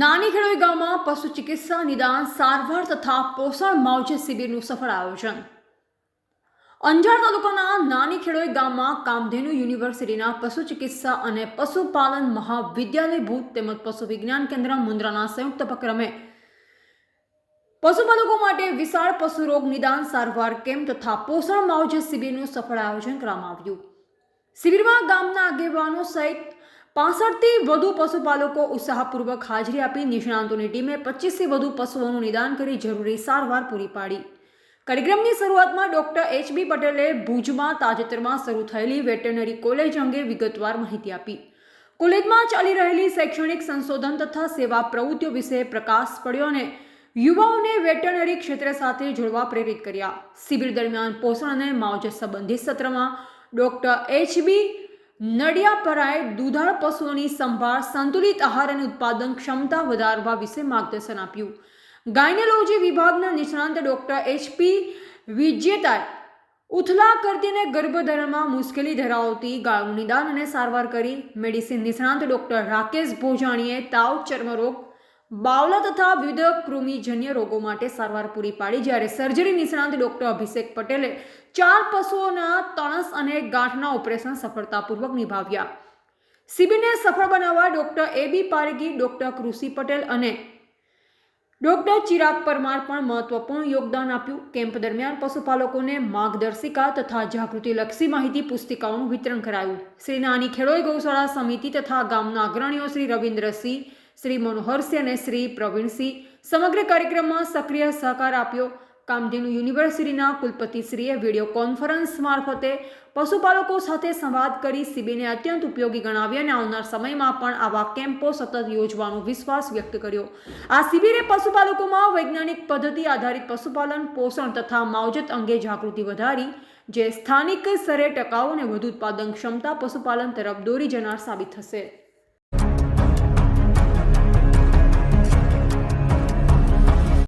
નાની ખેડોઈ ગામમાં પશુ ચિકિત્સા નિદાન સારવાર તથા પોષણ માવજત શિબિરનું સફળ આયોજન। અંજાર તાલુકાના નાની ખેડોઈ ગામમાં કામધેનુ યુનિવર્સિટીના પશુ ચિકિત્સા અને પશુપાલન મહાવિદ્યાલય ભૂત તેમજ પશુ વિજ્ઞાન કેન્દ્ર મુન્દ્રાના સંયુક્ત ઉપક્રમે પશુપાલકો માટે વિશાળ પશુ રોગ નિદાન સારવાર કેમ્પ તથા પોષણ માવજત શિબિરનું સફળ આયોજન કરવામાં આવ્યું। શિબિરમાં ગામના આગેવાનો સહિત 65થી વધુ પશુપાલકો ઉત્સાહપૂર્વક હાજરી આપી નિષ્ણાતોની ટીમે 25થી વધુ પશુઓનું નિદાન કરી જરૂરી સારવાર પૂરી પાડી। કાર્યક્રમની શરૂઆતમાં ડોક્ટર એચ.બી. પટેલે ભુજમાં તાજેતરમાં શરૂ થયેલી વેટરનરી કોલેજ અંગે વિગતવાર માહિતી આપી। કોલેજમાં ચાલી રહેલી શૈક્ષણિક સંશોધન તથા સેવા પ્રવૃત્તિઓ વિશે પ્રકાશ પડ્યો અને યુવાઓને વેટરનરી ક્ષેત્ર સાથે જોડવા પ્રેરિત કર્યા। શિબિર દરમિયાન પોષણ અને માવજત સંબંધિત સત્રમાં ડોક્ટર એચ.બી. નડિયાપરાએ દુધાળ પશુઓની સંભાળ, સંતુલિત આહાર અને ઉત્પાદન ક્ષમતા વધારવા વિશે માર્ગદર્શન આપ્યું। ગાયનેકોલોજી વિભાગના નિષ્ણાંત ડોક્ટર એચ.પી. વિજેતાએ ઉથલા કરતી અને ગર્ભધારણમાં મુશ્કેલી ધરાવતી ગાયોનું નિદાન અને સારવાર કરી। મેડિસિન નિષ્ણાંત ડોક્ટર રાકેશ ભોજાણીએ તાવ, ચર્મરોગ, બાવલા તથા વિવિધ કૃમિજન્ય રોગો માટે સારવાર પૂરી પાડી। જ્યારે સર્જરી નિષ્ણાંત ડોક્ટર અભિષેક પટેલે 4 પશુઓના તણસ અને ગાંઠના ઓપરેશન સફળતાપૂર્વક નિભાવ્યા। શિબિરને સફળ બનાવવા ડોક્ટર એ.બી. પારેગી, ડોક્ટર કૃષિ પટેલ અને ડોક્ટર ચિરાગ પરમાર પણ મહત્વપૂર્ણ યોગદાન આપ્યું। કેમ્પ દરમિયાન પશુપાલકોને માર્ગદર્શિકા તથા જાગૃતિલક્ષી માહિતી પુસ્તિકાઓનું વિતરણ કરાયું। શ્રી નાની ખેડોઈ ગૌશાળા સમિતિ તથા ગામના અગ્રણીઓ શ્રી રવિન્દ્રસિંહ, શ્રી મનોહરસિંહ અને શ્રી પ્રવીણસિંહ સમગ્ર કાર્યક્રમમાં સક્રિય સહકાર આપ્યો। કામધેનુ યુનિવર્સિટીના કુલપતિશ્રીએ વિડીયો કોન્ફરન્સ મારફતે પશુપાલકો સાથે સંવાદ કરી શિબિરને અત્યંત ઉપયોગી ગણાવી અને આવનાર સમયમાં પણ આવા કેમ્પો સતત યોજવાનો વિશ્વાસ વ્યક્ત કર્યો। આ શિબિરે પશુપાલકોમાં વૈજ્ઞાનિક પદ્ધતિ આધારિત પશુપાલન, પોષણ તથા માવજત અંગે જાગૃતિ વધારી, જે સ્થાનિક સ્તરે ટકાઉ અને વધુ ઉત્પાદન ક્ષમતા પશુપાલન તરફ દોરી જનાર સાબિત થશે।